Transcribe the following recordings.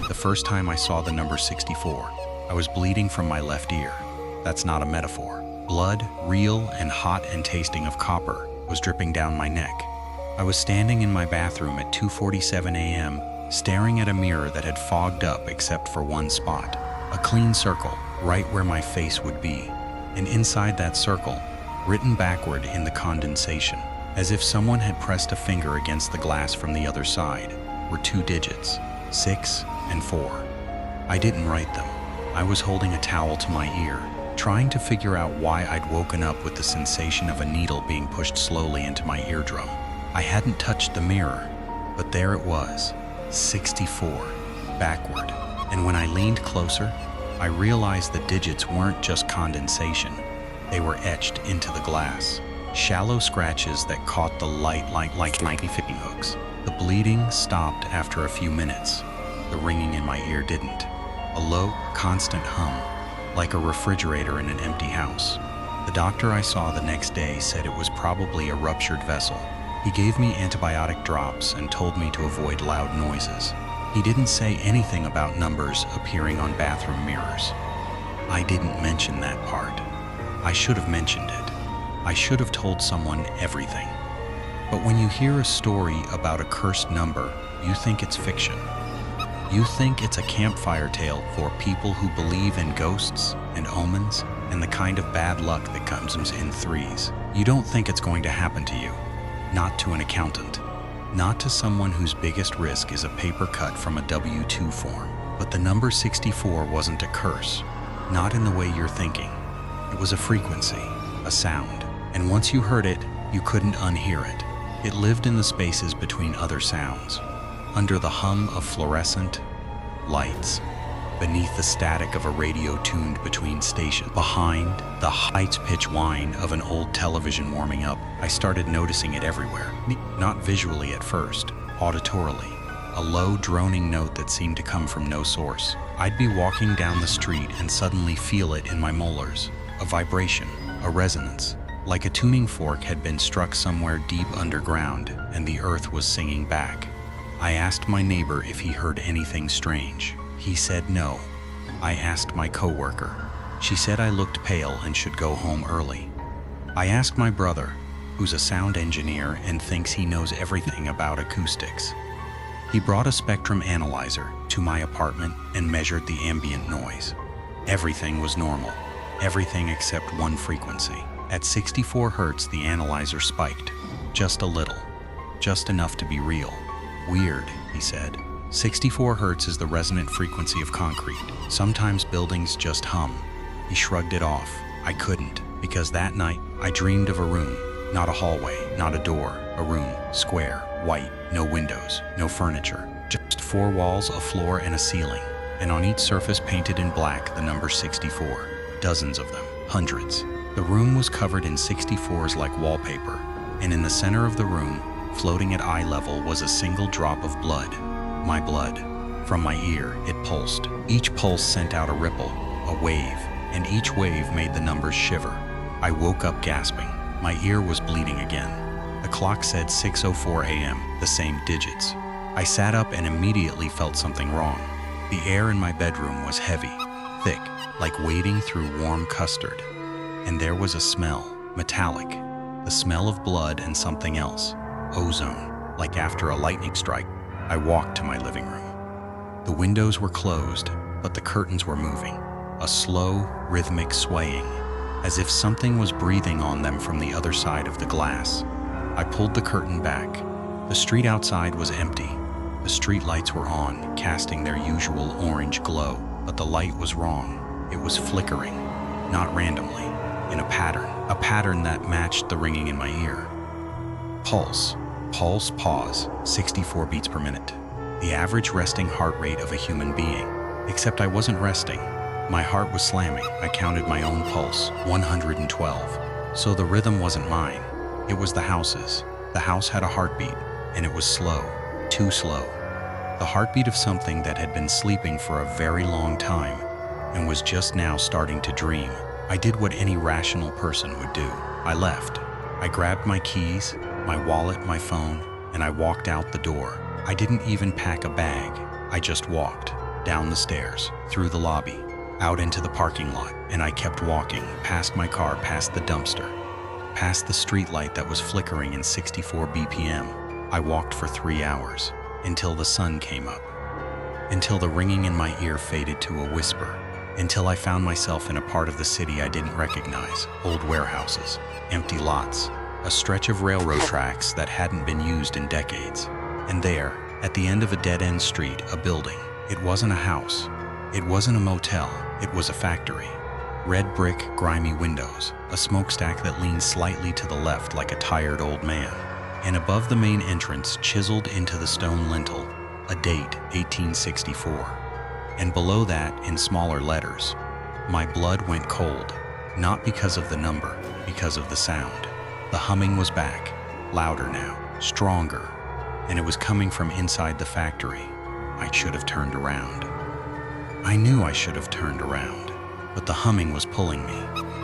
The first time I saw the number 64, I was bleeding from my left ear. That's not a metaphor. Blood, real and hot and tasting of copper, was dripping down my neck. I was standing in my bathroom at 2:47 a.m., staring at a mirror that had fogged up except for one spot. A clean circle, right where my face would be. And inside that circle, written backward in the condensation, as if someone had pressed a finger against the glass from the other side, were two digits, 6 and 4. I didn't write them. I was holding a towel to my ear, trying to figure out why I'd woken up with the sensation of a needle being pushed slowly into my eardrum. I hadn't touched the mirror, but there it was, 64, backward. And when I leaned closer, I realized the digits weren't just condensation. They were etched into the glass. Shallow scratches that caught the light like tiny fishing hooks. The bleeding stopped after a few minutes. The ringing in my ear didn't. A low, constant hum, like a refrigerator in an empty house. The doctor I saw the next day said it was probably a ruptured vessel. He gave me antibiotic drops and told me to avoid loud noises. He didn't say anything about numbers appearing on bathroom mirrors. I didn't mention that part. I should have mentioned it. I should have told someone everything. But when you hear a story about a cursed number, you think it's fiction. You think it's a campfire tale for people who believe in ghosts and omens and the kind of bad luck that comes in threes. You don't think it's going to happen to you. Not to an accountant. Not to someone whose biggest risk is a paper cut from a W-2 form. But the number 64 wasn't a curse. Not in the way you're thinking. It was a frequency, a sound. And once you heard it, you couldn't unhear it. It lived in the spaces between other sounds, under the hum of fluorescent lights, beneath the static of a radio tuned between stations, behind the high-pitched whine of an old television warming up. I started noticing it everywhere, not visually at first, auditorily, a low droning note that seemed to come from no source. I'd be walking down the street and suddenly feel it in my molars, a vibration, a resonance. Like a tuning fork had been struck somewhere deep underground, and the earth was singing back. I asked my neighbor if he heard anything strange. He said no. I asked my coworker. She said I looked pale and should go home early. I asked my brother, who's a sound engineer and thinks he knows everything about acoustics. He brought a spectrum analyzer to my apartment and measured the ambient noise. Everything was normal. Everything except one frequency. At 64 hertz, the analyzer spiked. Just a little. Just enough to be real. Weird, he said. 64 hertz is the resonant frequency of concrete. Sometimes buildings just hum. He shrugged it off. I couldn't, because that night I dreamed of a room. Not a hallway, not a door. A room, square, white, no windows, no furniture. Just 4 walls, a floor, and a ceiling. And on each surface painted in black, the number 64. Dozens of them. Hundreds. The room was covered in 64s like wallpaper, and in the center of the room, floating at eye level, was a single drop of blood. My blood. From my ear, it pulsed. Each pulse sent out a ripple, a wave, and each wave made the numbers shiver. I woke up gasping. My ear was bleeding again. The clock said 6:04 a.m., the same digits. I sat up and immediately felt something wrong. The air in my bedroom was heavy, thick, like wading through warm custard. And there was a smell, metallic, the smell of blood and something else, ozone, like after a lightning strike. I walked to my living room. The windows were closed, but the curtains were moving, a slow, rhythmic swaying, as if something was breathing on them from the other side of the glass. I pulled the curtain back. The street outside was empty. The street lights were on, casting their usual orange glow, but the light was wrong. It was flickering, not randomly. In a pattern that matched the ringing in my ear. Pulse, pause, 64 beats per minute. The average resting heart rate of a human being. Except I wasn't resting. My heart was slamming. I counted my own pulse, 112. So the rhythm wasn't mine. It was the house's. The house had a heartbeat, and it was slow, too slow. The heartbeat of something that had been sleeping for a very long time and was just now starting to dream. I did what any rational person would do. I left. I grabbed my keys, my wallet, my phone, and I walked out the door. I didn't even pack a bag. I just walked. down the stairs, through the lobby, out into the parking lot, and I kept walking, past my car, past the dumpster, past the streetlight that was flickering in 64 BPM. I walked for 3 hours, until the sun came up, until the ringing in my ear faded to a whisper, until I found myself in a part of the city I didn't recognize, old warehouses, empty lots, a stretch of railroad tracks that hadn't been used in decades. And there, at the end of a dead-end street, a building. It wasn't a house. It wasn't a motel. It was a factory. Red brick, grimy windows, a smokestack that leaned slightly to the left like a tired old man. And above the main entrance, chiseled into the stone lintel, a date, 1864. And below that, in smaller letters, my blood went cold, not because of the number, because of the sound. The humming was back, louder now, stronger, and it was coming from inside the factory. I should have turned around. I knew I should have turned around, but the humming was pulling me,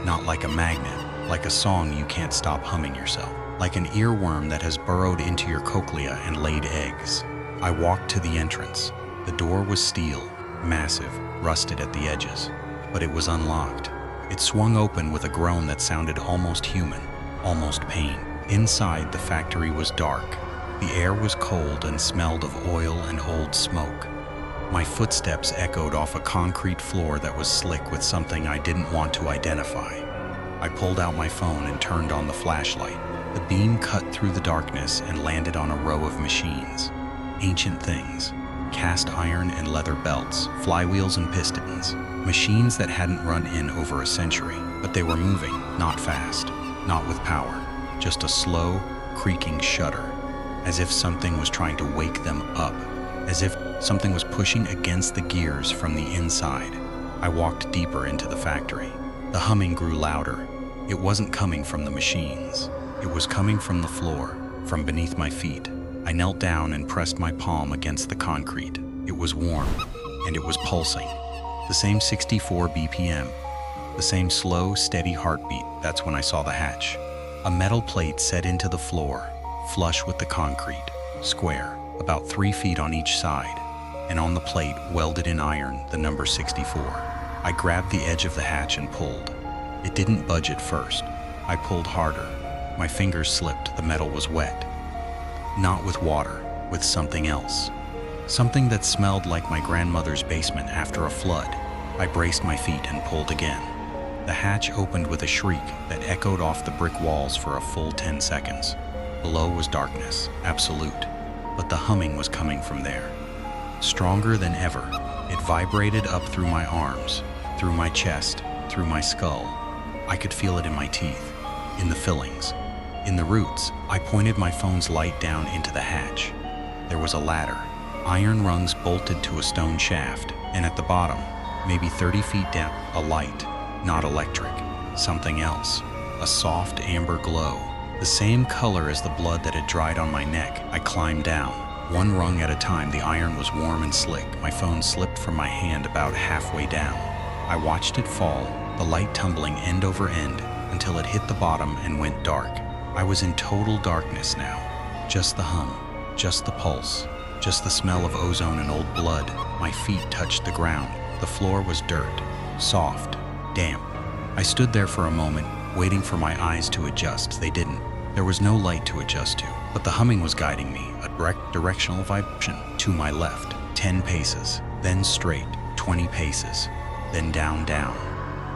not like a magnet, like a song you can't stop humming yourself, like an earworm that has burrowed into your cochlea and laid eggs. I walked to the entrance. The door was steel, massive, rusted at the edges, but it was unlocked. It swung open with a groan that sounded almost human, almost pain. Inside, the factory was dark. The air was cold and smelled of oil and old smoke. My footsteps echoed off a concrete floor that was slick with something I didn't want to identify. I pulled out my phone and turned on the flashlight. The beam cut through the darkness and landed on a row of machines. Ancient things, cast iron and leather belts, flywheels and pistons. Machines that hadn't run in over a century, but they were moving, not fast, not with power, just a slow, creaking shudder, as if something was trying to wake them up, as if something was pushing against the gears from the inside. I walked deeper into the factory. The humming grew louder. It wasn't coming from the machines. It was coming from the floor, from beneath my feet. I knelt down and pressed my palm against the concrete. It was warm, and it was pulsing. The same 64 BPM, the same slow, steady heartbeat. That's when I saw the hatch. A metal plate set into the floor, flush with the concrete, square, about 3 feet on each side, and on the plate, welded in iron, the number 64. I grabbed the edge of the hatch and pulled. It didn't budge at first. I pulled harder. My fingers slipped. The metal was wet. Not with water, with something else. Something that smelled like my grandmother's basement after a flood. I braced my feet and pulled again. The hatch opened with a shriek that echoed off the brick walls for a full 10 seconds. Below was darkness, absolute, but the humming was coming from there. Stronger than ever, it vibrated up through my arms, through my chest, through my skull. I could feel it in my teeth, in the fillings, in the roots. I pointed my phone's light down into the hatch. There was a ladder, iron rungs bolted to a stone shaft, and at the bottom, maybe 30 feet down, a light, not electric, something else, a soft amber glow, the same color as the blood that had dried on my neck. I climbed down, one rung at a time. The iron was warm and slick. My phone slipped from my hand about halfway down. I watched it fall, the light tumbling end over end, until it hit the bottom and went dark. I was in total darkness now. Just the hum, just the pulse, just the smell of ozone and old blood. My feet touched the ground. The floor was dirt, soft, damp. I stood there for a moment, waiting for my eyes to adjust. They didn't. There was no light to adjust to, but the humming was guiding me, a direct directional vibration. To my left, 10 paces, then straight, 20 paces, then down, down.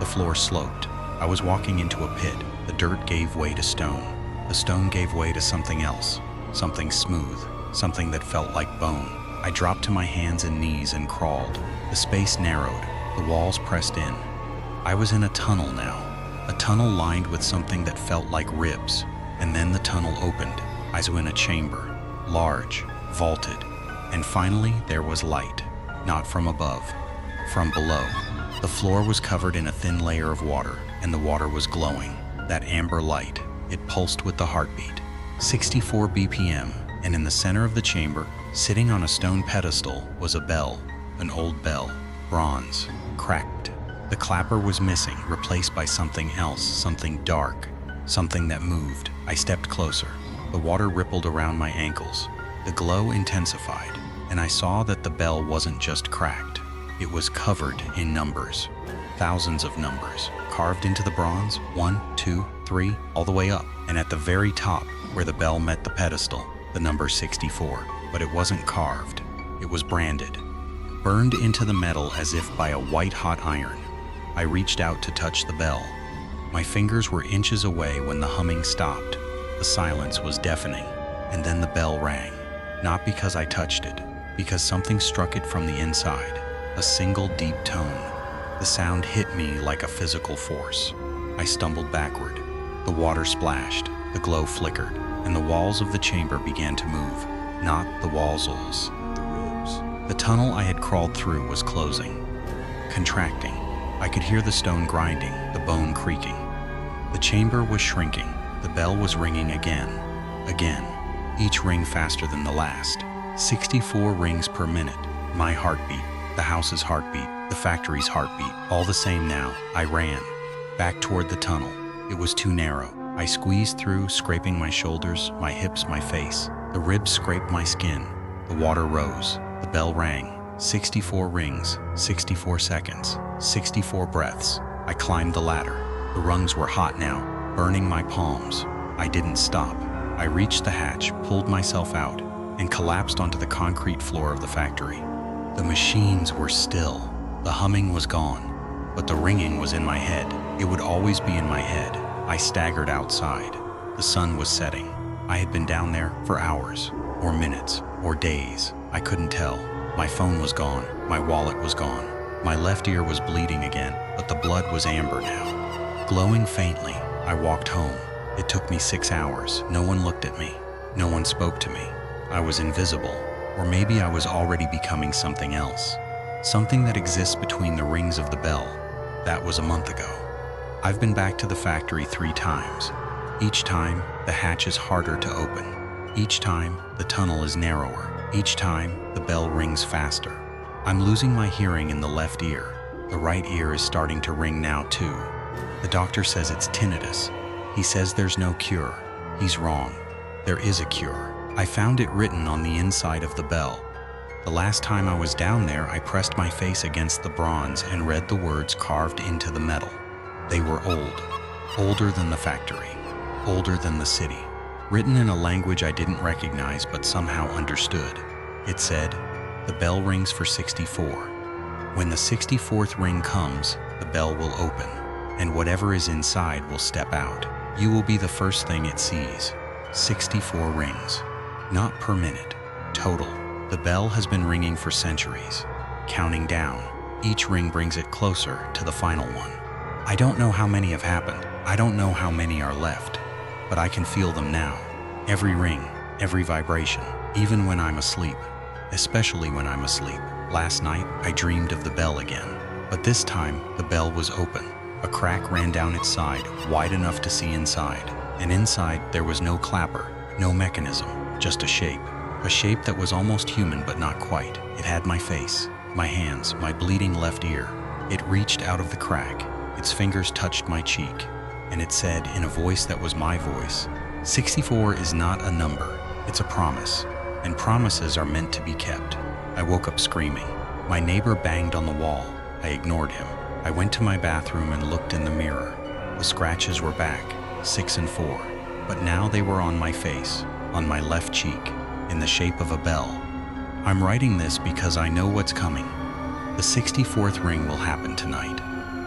The floor sloped. I was walking into a pit. The dirt gave way to stone. The stone gave way to something else, something smooth, something that felt like bone. I dropped to my hands and knees and crawled. The space narrowed, the walls pressed in. I was in a tunnel now, a tunnel lined with something that felt like ribs. And then the tunnel opened. I was in a chamber, large, vaulted, and finally there was light, not from above, from below. The floor was covered in a thin layer of water, and the water was glowing. That amber light, it pulsed with the heartbeat. 64 BPM, and in the center of the chamber, sitting on a stone pedestal, was a bell, an old bell, bronze, cracked. The clapper was missing, replaced by something else, something dark, something that moved. I stepped closer. The water rippled around my ankles. The glow intensified, and I saw that the bell wasn't just cracked. It was covered in numbers. Thousands of numbers, carved into the bronze, 1, 2, 3, all the way up. And at the very top, where the bell met the pedestal, the number 64. But it wasn't carved. It was branded, burned into the metal as if by a white-hot iron. I reached out to touch the bell. My fingers were inches away when the humming stopped. The silence was deafening, and then the bell rang. Not because I touched it, because something struck it from the inside. A single deep tone. The sound hit me like a physical force. I stumbled backward. The water splashed, the glow flickered, and the walls of the chamber began to move. Not the walls, the ribs. The tunnel I had crawled through was closing, contracting. I could hear the stone grinding, the bone creaking. The chamber was shrinking. The bell was ringing again, each ring faster than the last. 64 rings per minute. My heartbeat, the house's heartbeat, the factory's heartbeat, all the same now. I ran, back toward the tunnel. It was too narrow. I squeezed through, scraping my shoulders, my hips, my face. The ribs scraped my skin. The water rose. The bell rang. 64 rings, 64 seconds, 64 breaths. I climbed the ladder. The rungs were hot now, burning my palms. I didn't stop. I reached the hatch, pulled myself out, and collapsed onto the concrete floor of the factory. The machines were still. The humming was gone, but the ringing was in my head. It would always be in my head. I staggered outside. The sun was setting. I had been down there for hours, or minutes, or days. I couldn't tell. My phone was gone. My wallet was gone. My left ear was bleeding again, but the blood was amber now. Glowing faintly, I walked home. It took me 6 hours. No one looked at me. No one spoke to me. I was invisible, or maybe I was already becoming something else. Something that exists between the rings of the bell. That was a month ago. I've been back to the factory 3 times. Each time, the hatch is harder to open. Each time, the tunnel is narrower. Each time, the bell rings faster. I'm losing my hearing in the left ear. The right ear is starting to ring now too. The doctor says it's tinnitus. He says there's no cure. He's wrong. There is a cure. I found it written on the inside of the bell. The last time I was down there, I pressed my face against the bronze and read the words carved into the metal. They were old. Older than the factory. Older than the city. Written in a language I didn't recognize but somehow understood. It said, "The bell rings for 64. When the 64th ring comes, the bell will open, and whatever is inside will step out. You will be the first thing it sees." 64 rings. Not per minute. Total. The bell has been ringing for centuries. Counting down. Each ring brings it closer to the final one. I don't know how many have happened. I don't know how many are left. But I can feel them now. Every ring, every vibration, even when I'm asleep. Especially when I'm asleep. Last night, I dreamed of the bell again. But this time, the bell was open. A crack ran down its side, wide enough to see inside. And inside, there was no clapper, no mechanism, just a shape. A shape that was almost human but not quite. It had my face, my hands, my bleeding left ear. It reached out of the crack. Its fingers touched my cheek. And it said, in a voice that was my voice, 64 is not a number, it's a promise. And promises are meant to be kept. I woke up screaming. My neighbor banged on the wall. I ignored him. I went to my bathroom and looked in the mirror. The scratches were back, 6 and 4. But now they were on my face, on my left cheek, in the shape of a bell. I'm writing this because I know what's coming. The 64th ring will happen tonight.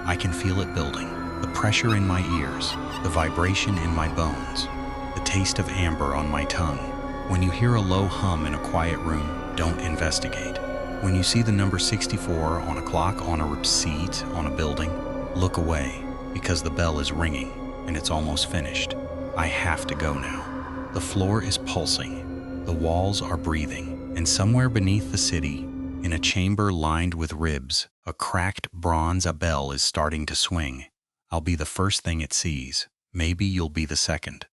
I can feel it building. The pressure in my ears, the vibration in my bones, the taste of amber on my tongue. When you hear a low hum in a quiet room, don't investigate. When you see the number 64 on a clock, on a receipt, on a building, look away, because the bell is ringing, and it's almost finished. I have to go now. The floor is pulsing, the walls are breathing, and somewhere beneath the city, in a chamber lined with ribs, a cracked bronze bell is starting to swing. I'll be the first thing it sees. Maybe you'll be the second.